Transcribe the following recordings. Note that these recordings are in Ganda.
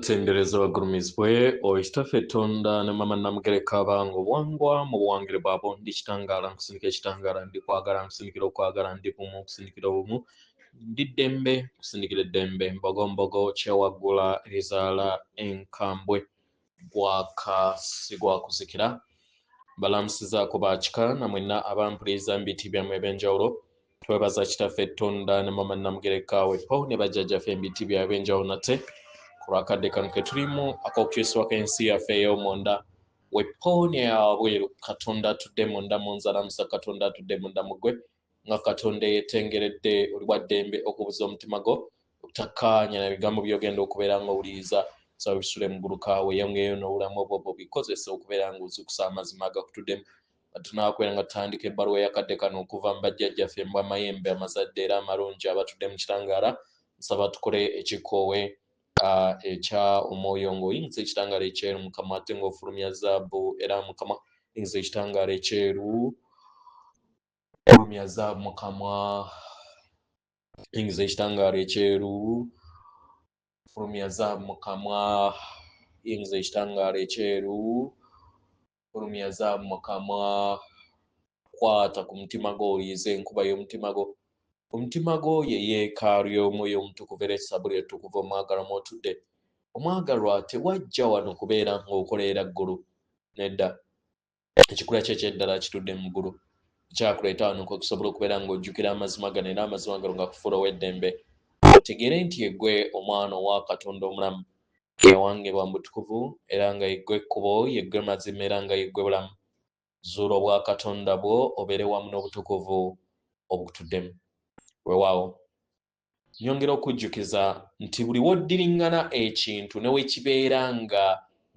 Abatendereza bagulumizibwe oyitafe tonda ne mama namugereka bango bwangwa mu buwangire bwabo ndi kitangala nkusindika ekitangala ndi kwagala nkusindikira okwagala ndi bumu nkusindikira obumu ndi ddembe nkusindikira eddembe mbogombogo kyewagula rizaala enkambwe gwakasigwa kuzikira balamusizaako bakika namwena abampuliriza mbiti byammwe ebyenjawulo twebaza kitaffe tonda ne mama namugereka wepo ne bajjajjaffe embiti byabwe ebyenjawulo nate kulwakadde kano ke tulimu ak'okukyusibwa k'ensi yaffe ey'omonda wepooni yabweru katonda atudde munda mu nzalamusa katonda atudde munda mu gwe nga katonda yeetengeredde oli bwa ddembe okubuza omutima gwo obutakkaanya na bigambo by'ogenda okubeera ng'owuliriza saba bisule mu ggulu kaawe yongeyo n'obulamu obwo bikozese okubeera ng'ozuukusa amazima agakutuddemu tunaakwera nga tutandika ebbaluwa eyakadde kano okuva mu bajjajjaffe mbw amayembe amazadde era amalungi abatudde mu kitangaala nsaba tukole ekikoowe ekya omwoyo ng'oyingiza ekitangaala ekyeru mukama ate ng'ofulumya zaabu era mukama yingiza ekitangaala ekyeru fulumya zaabu mukama yingiza ekitangaala ekyeru fulumya zaabu mukama yingiza ekitangaala ekyeru fulumya zaabu mukama kwata ku mutima gwo oyize enkuba y'omutima gwo omutima gwo ye yeekaalu y'omwoyo omutukuvu era essabuli ettukuvu omwagalwa mw'otudde omwagalwa tewajja wano kubeera ng'okoleera ggulu nedda ekikula kye ekyeddala kitudde mu ggulu ekyakuleeta wano okusobola okubeera ng'ojjukira amazima gano era amazima gano gakufuula ow'eddembe otegeere nti yeggwe omwana owa katonda omulamu yawangibwa mu butukuvu era nga yeggwe ekkubo yeggwe mazima era nga yeggwe bulamu zuula obwa katonda bwo obeere wamu n'obutukuvu obukutuddemu weewaawo nyongera okujjukiza nti buli w'oddiriŋŋana ekintu ne wekibeera nga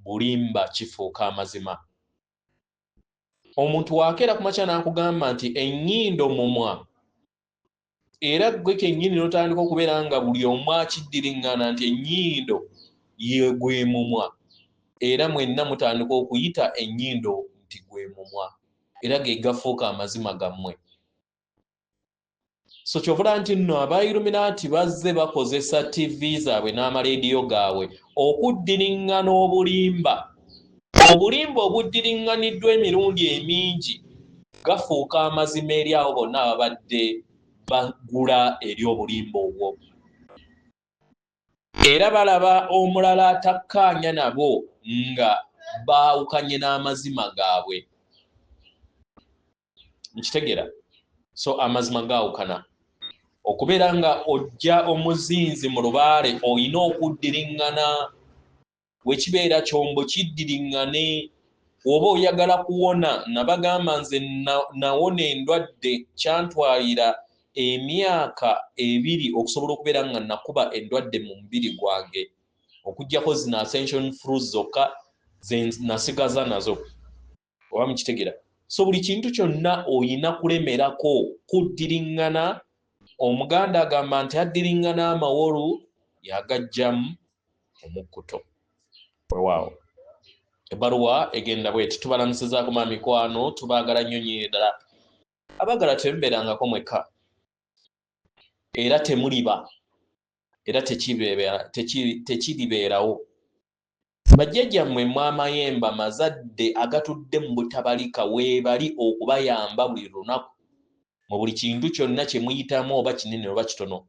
bulimba kifuuka amazima omuntu waakeera ku makya n'akugamba nti ennyindo mumwa era ggwe kennyini n'otandika okubeera nga buli omu akiddiriŋŋana nti ennyindo ye gwe mumwa era mwenna mutandika okuyita ennyindo nti gwe mumwa era ge gafuuka amazima gammwe so kyovula nti nno abayiluminaati bazze bakozesa tv zaabwe n'amaleediyo gaabwe okuddiriŋŋana obulimba obuddiriŋŋaniddwa emirundi emingi gafuuka amazima eri abo bonna ababadde bagula eri obulimba obwo era balaba omulala atakkaanya nabo nga baawukanye n'amazima gaabwe nkitegeera so amazima gaawukana okubeera nga ojja omuzinzi mu lubaale olina okuddiriŋŋana wekibeera kyombo kiddiriŋŋane oba oyagala kuwona nabagamba nze nawona endwadde kyantwalira emyaka 2 okusobola okubeera nga nakuba endwadde mu mubiri gwange okuggyako zino ascension flus zokka ze nasigaza nazo oba mukitegeera so buli kintu kyonna oyina kulemerako kuddiriŋŋana omuganda agamba nti addiriŋŋana amawolu yagajjamu omukkuto weewaawo ebbaluwa egenda bweti tubalamusizaako mikwano tubaagala nnyo nnyo ddala abaagala temubeerangako mwekka era temuliba era tekiribeerawo bajjajjammwe mu amayembe amazadde agatudde mu butabalika weebali okubayamba buli lunaku mu buli kintu kyonna kye muyitamu oba kinene oba kitono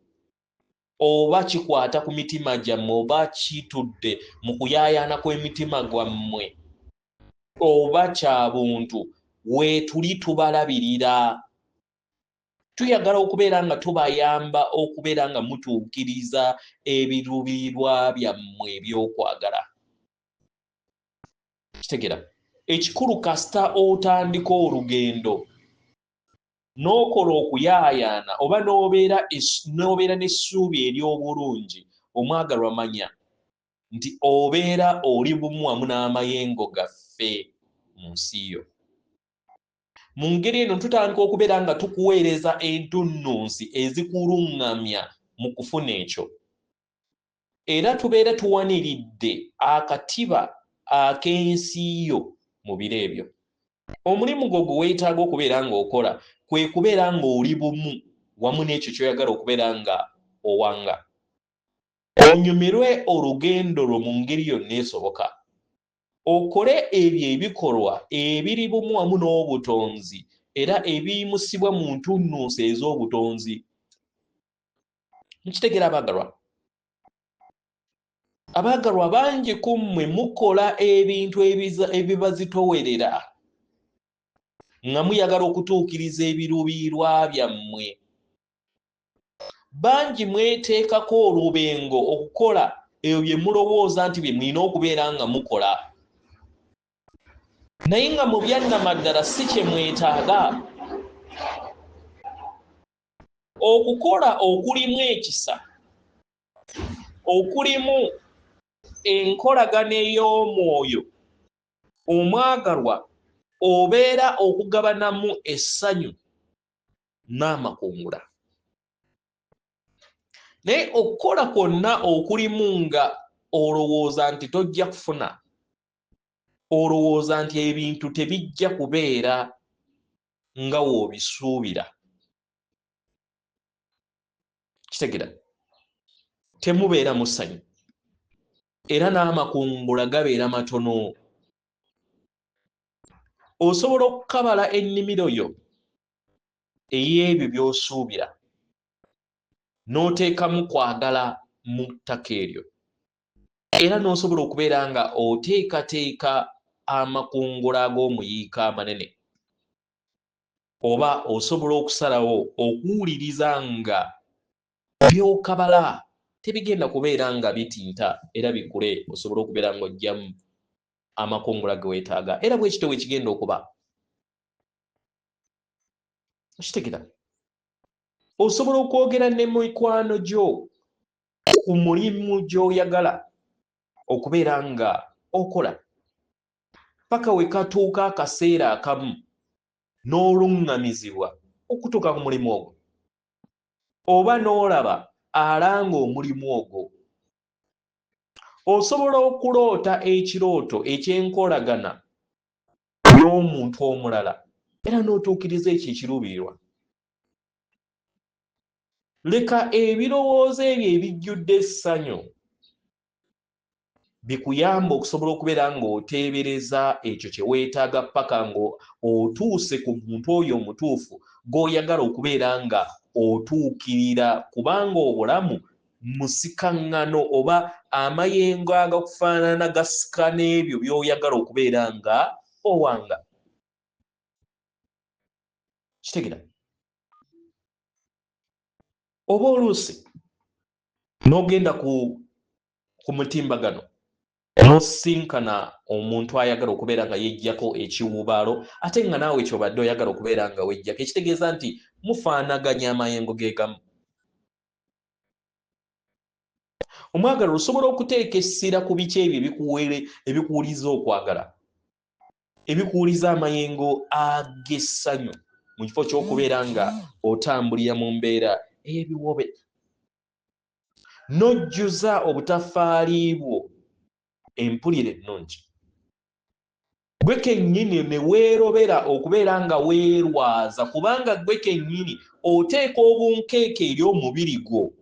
oba kikwata ku mitima gyammwe oba kitudde mu kuyaayaana kw'emitima gwammwe oba kya buntu weetuli tubalabirira tuyagala okubeera nga tubayamba okubeera nga mutuukiriza ebiruubirirwa byammwe ebyokwagala kitegeera ekikulu kasita otandika olugendo n'okola okuyaayaana oba n'obeera n'essuubi ery'obulungi omwagalwa manya nti obeera oli bumu wamu n'amayengo gaffe mu nsi yo mu ngeri eno tutandika okubeera nga tukuweereza entunnunsi ezikuluŋŋamya mu kufuna ekyo era tubeera tuwaniridde akatiba ak'ensi yo mu biro ebyo omulimu gwo gwe weetaaga okubeera ng'okola kwe kubeera ng'oli bumu wamu n'ekyo ky'oyagala okubeera nga owanga onyumirwe olugendo lwo mu ngeri yonna esoboka, okole ebyo ebikolwa ebiri bumu wamu n'obutonzi era ebiyimusibwa mu ntunnunsi ez'obutonzi. Mukitegera abaagalwa? Abaagalwa bangi ku mmwe mukola ebintu ebibazitowerera nga muyagala okutuukiriza ebiruubirirwa byammwe. Bangi mweteekako olubengo okukola ebyo bye mulowooza nti bye mulina okubeera nga mukola, naye nga mu byannamaddala si kye mwetaaga. Okukola okulimu ekisa, okulimu enkolagana ey'omwoyo omwagalwa, obeera okugabanamu essanyu n'amakungula. Naye okukola kwonna okulimu nga olowooza nti tojja kufuna, olowooza nti ebintu tebijja kubeera nga w'obisuubira, kitegera temubeera mu ssanyu era n'amakungula gabeera matono. Osobola okukabala ennimiro yo ey'ebyo by'osuubira n'oteekamu kwagala mu ttaka eryo, era n'osobola okubeera nga oteekateeka amakungula ag'omuyiika amanene, oba osobola okusalawo okuwuliriza nga by'okabala tebigenda kubeera nga bitinta era bikule, osobola okubeera ng'oggyamu amakungula ge weetaaga, era bwe kityo bwe kigenda okuba. Okitegera? Osobola okwogera ne mikwano gyo ku mulimu gy'oyagala okubeera nga okola, paka we katuuka akaseera akamu n'oluŋŋamizibwa okutuuka ku mulimu ogwo, oba n'olaba alanga omulimu ogwo. Osobola okuloota ekirooto eky'enkolagana n'omuntu omulala era n'otuukiriza ekyo ekiruubirirwa. Leka ebirowoozo ebyo ebijjudde essanyu bikuyamba okusobola okubeera ng'oteebereza ekyo kye weetaaga paka ng'otuuse ku muntu oyo omutuufu gw'oyagala okubeera nga otuukirira, kubanga obulamu musikaŋŋano oba amayengo agakufaanana gasika n'ebyo by'oyagala okubeera nga owanga. Kitegera? Oba oluusi n'ogenda ku mutimbagano n'osinkana omuntu ayagala okubeera nga yeggyako ekiwubaalo ate nga naawe ky'obadde oyagala okubeera nga weggyako, ekitegeeza nti mufaanaganya amayengo ge gamu. Omwagalwa, osobola okuteeka essira ku biki ebyo ebikuwuliza okwagala, ebikuwuliza amayengo ag'essanyu mu kifo ky'okubeera nga otambulira mu mbeera ey'ebiwobe, n'ojjuza obutafaali bwo empulire ennungi. Gwe kennyini ne weerobera okubeera nga weerwaza, kubanga gwe kennyini oteeka obunkeeke eri omubiri gwo.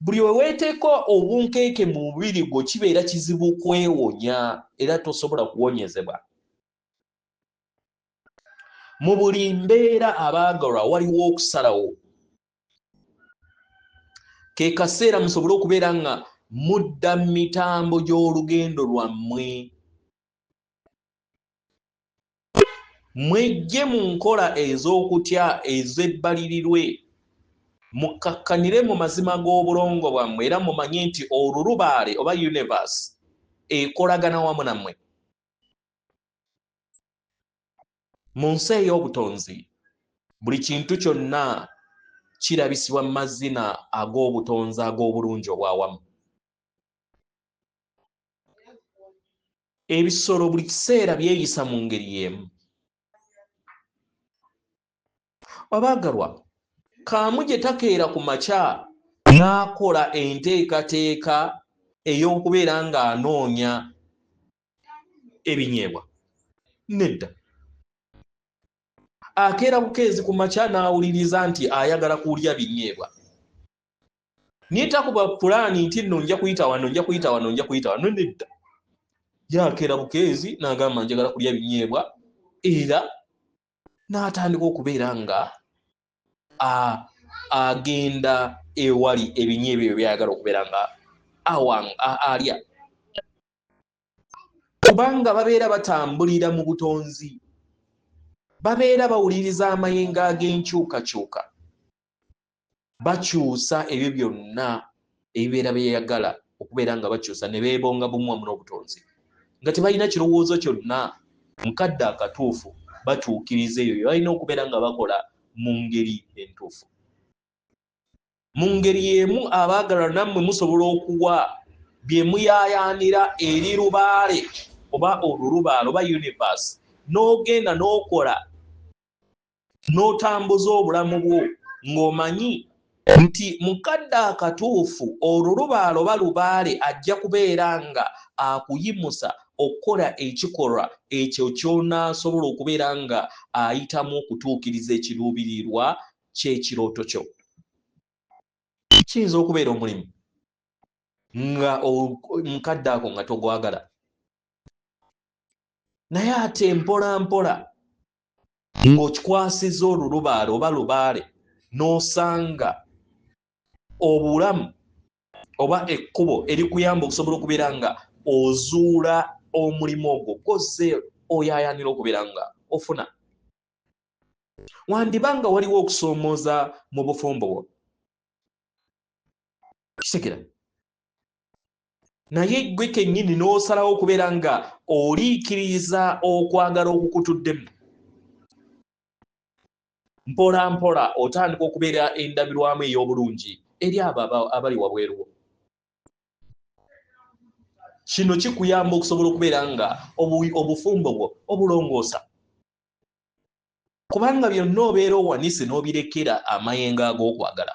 Buli we weeteeka obunkeeke mu mubiri gwo kibeera kizibu kwewonya era tosobola kuwonyezebwa. Mu buli mbeera abaagalwa waliwo okusalawo. Ke kaseera musobole okubeera nga mudda mu mitambo gy'olugendo lwammwe, mwejje mu nkola ez'okutya ez'ebbalirirwe, mukkakkanire mu mazima g'obulongo bwammwe era mumanye nti olulubaale oba universe ekolagana wamu nammwe. Mu nsi ey'obutonzi buli kintu kyonna kirabisibwa mu mazina ag'obutonzi ag'obulungi obwawamu. Ebisolo buli kiseera byeyisa mu ngeri y'emu. Abaagalwa, kaamu gye takeera ku makya n'akola enteekateeka ey'okubeera ng'anoonya ebinyeebwa. Nedda. Akeera bukeezi ku makya n'awuliriza nti ayagala kulya binyeebwa. Nitakuba pulani nti nno nja kuyita wano nedda. Yakera bukeezi n'agamba njagala kulya binyeebwa era n'atandika okubeera nga agenda ewali ebinyeebwa ebyo byayagala okubeera nga alya. Kubanga babeera batambulira mu butonzi, babeera bawuliriza amayengo ag'enkyukakyuka, bakyusa ebyo byonna ebibeera byeyagala okubeera nga bakyusa ne beebonga bumu wamu n'obutonzi, nga tebalina kirowoozo kyonna mukadde akatuufu batuukiriza ebyo balina okubeera nga bakola mu ngeri entuufu. Mu ngeri y'emu abaagalwa nammwe musobola okuwa bye muyaayaanira eri lubaale oba olulubaale oba universe, n'ogenda n'okola n'otambuza obulamu bwo ng'omanyi nti mukadde akatuufu olulubaale oba lubaale ajja kubeera nga akuyimusa okukola ekikolwa ekyo ky'onaasobola okubeera nga ayitamu okutuukiriza ekiruubirirwa ky'ekirooto kyo. Kiyinza okubeera omulimu nga mukadde ako nga togwagala, naye ate mpola mpola ng'okikwasiza olulubaale oba lubaale n'osanga obulamu oba ekkubo erikuyamba okusobola okubeera nga ozuula omulimu ogwo gozze oyaayaanira okubeera nga ofuna. Wandibanga waliwo okusoomooza mu bufumbo bwo, kisekera, naye gwe kennyini n'osalawo okubeera nga oliikiriza okwagala okukutuddemu. Mpola mpola otandika okubeera endabirwamu ey'obulungi eri abo abali wabweruwo. Kino kikuyamba okusobola okubeera nga obufumbo bwo obulongoosa, kubanga byonna obeera owanise n'obirekera amayengo ag'okwagala.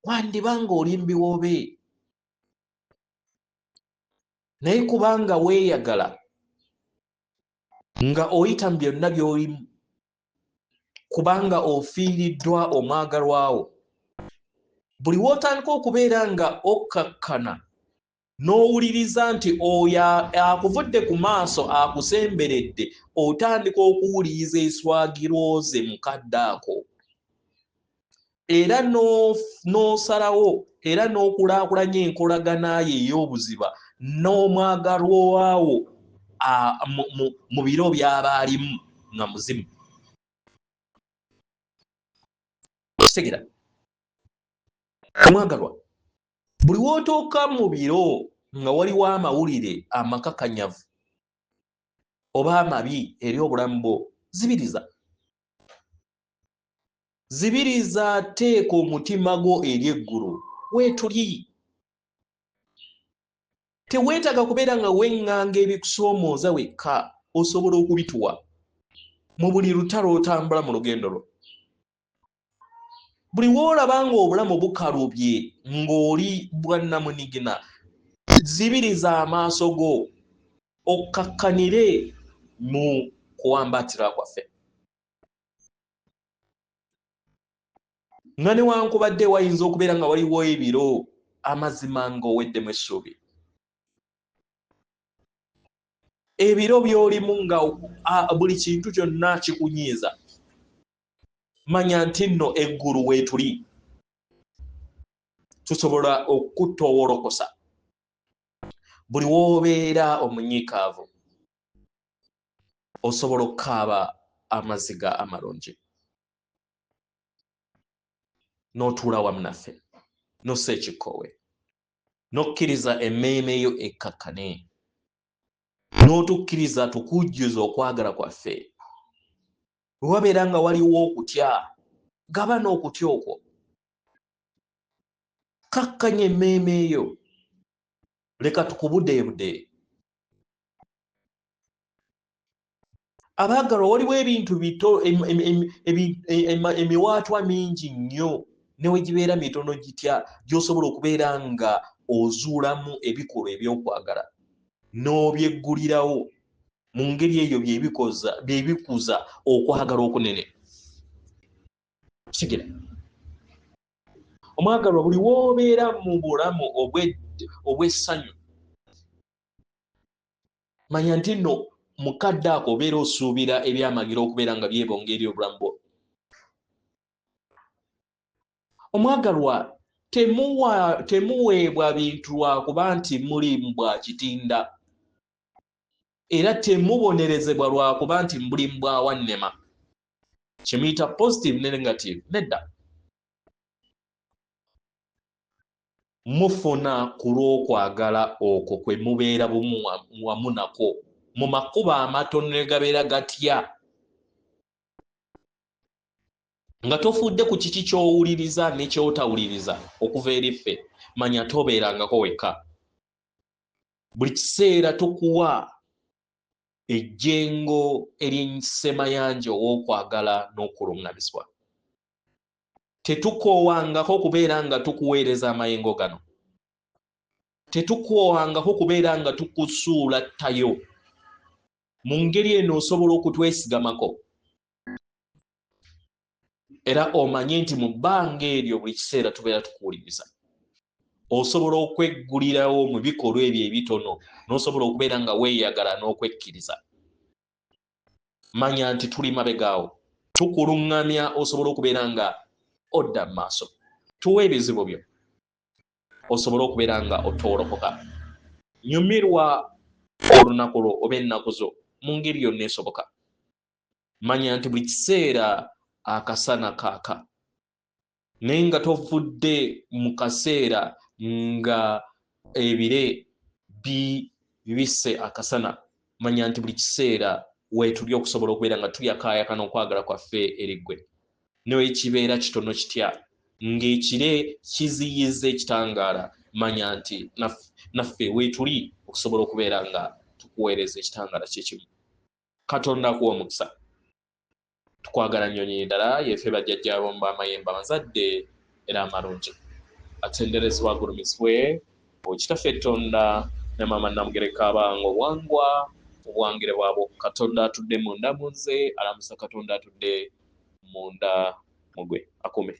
Wandibanga oli mbiwoobe, naye kubanga weeyagala nga oyita mu byonna by'olimu, kubanga ofiiriddwa omwagalwawo, buli w'otandika okubeera nga okkakkana n'owuliriza nti oyo akuvudde ku maaso akusemberedde, otandika okuwuliriza eswagiro ze mukadde ako, era n'osalawo era n'okulaakulanya enkolagana ye ey'obuziba n'omwagalwawo mu biro by'aba alimu nga muzimu. Kitegera, omwagalwa buli w'otuuka mu biro nga waliwo amawulire amakakanyavu oba amabi eri obulamu bwo, zibiriza, teeka omutima gwo eri eggulu weetuli. Teweetaaga kubeera nga weŋŋanga ebikusoomooza wekka, osobola okubituwa mu buli lutalo otambula mu lugendo lwo. Buli w'olaba nga obulamu bukalubye ng'oli bwannamunigina, zibiriza amaaso go okkakkanire mu kuwambatira kwaffe. Nga newankubadde wayinza okubeera nga waliwo ebiro amazima ng'oweddemu essuubi, ebiro by'olimu nga buli kintu kyonna kikunyiiza, manya nti nno eggulu weetuli tusobola okutowolokosa. Buli w'obeera omunyiikaavu osobola okukaaba amaziga amalungi, n'otuula wamu naffe, n'ossa ekikkowe, n'okkiriza emmeeme yo ekkakkane, n'otukkiriza tukujjuza okwagala kwaffe. Bwe wabeera nga waliwo okutya, gaba n'okutya okwo, kakkanya emmeeme eyo, leka tukubudeebude. Abaagalwa, waliwo ebintu bito emiwaatwa mingi nnyo ne we gibeera mitono gitya gy'osobola okubeera nga ozuulamu ebikolwa eby'okwagala n'obyeggulirawo mu ngeri eyo byebikuza okwagala okunene. Kigera, omwagalwa buli woobeera mu bulamu obw'essanyu manya nti nno mukadde ako obeera osuubira ebyamagira okubeera nga byebonga eri obulamu bwo. Omwagalwa temuweebwa bintu lwakuba nti mulimu bwa kitinda era temubonerezebwa lwakuba nti mulimu bwa wannema. Kimuyita positive ne negative nedda. Mufuna ku lw'okwagala okwo kwe mubeera bumu wamu nako mu makubo amatono ne gabeera gatya nga tofudde ku kiki ky'owuliriza n'ekyotawuliriza okuva eri ffe manya tobeerangako wekka. Buli kiseera tukuwa ejjengo ery'ensemayanja ow'okwagala n'okuluŋŋamizibwa. Tetukoowangako kubeera nga tukuweereza amayengo gano. Tetukoowangako kubeera nga tukusuula ttayo. Mu ngeri eno osobola okutwesigamako. Era omanye nti mu bbanga eryo buli kiseera tubeera tukuwuliriza. Osobola okweggulirawo mu bikolwa ebyo ebitono n'osobola okubeera nga weeyagala n'okwekkiriza. Manya nti tuli mabegaawo. Tukuluŋŋamya osobola okubeera nga odda mu maaso. Tuwa ebizibu byo osobola okubeera nga otolokoka. Nyumirwa olunaku lwo oba ennaku zo mu ngeri yonna esoboka. Manya nti buli kiseera akasana kaaka naye nga tovudde mu kaseera nga ebire bibisse akasana. Manya nti buli kiseera weetuli okusobola okubeera nga tuyakaayakana okwagala kwaffe eri ggwe. Newekibeera kitono kitya ng'ekire kiziyiza ekitangaala manya nti naffe weetuli okusobola okubeera nga tukuweereza ekitangaala kyekimu. Katonda akuwa omukisa. Tukwagala nnyo nnyo ddala yeffe bajjajjaabo b'amayembe amazadde era amalungi. Atenderezebwa agulumizibwe Kitaffe Tonda ne Maama Namugereka Abange Obwangwa obwangire bwabo. Katonda atudde munda mu nze, alamusa Katonda atudde munda mu gwe. Akume.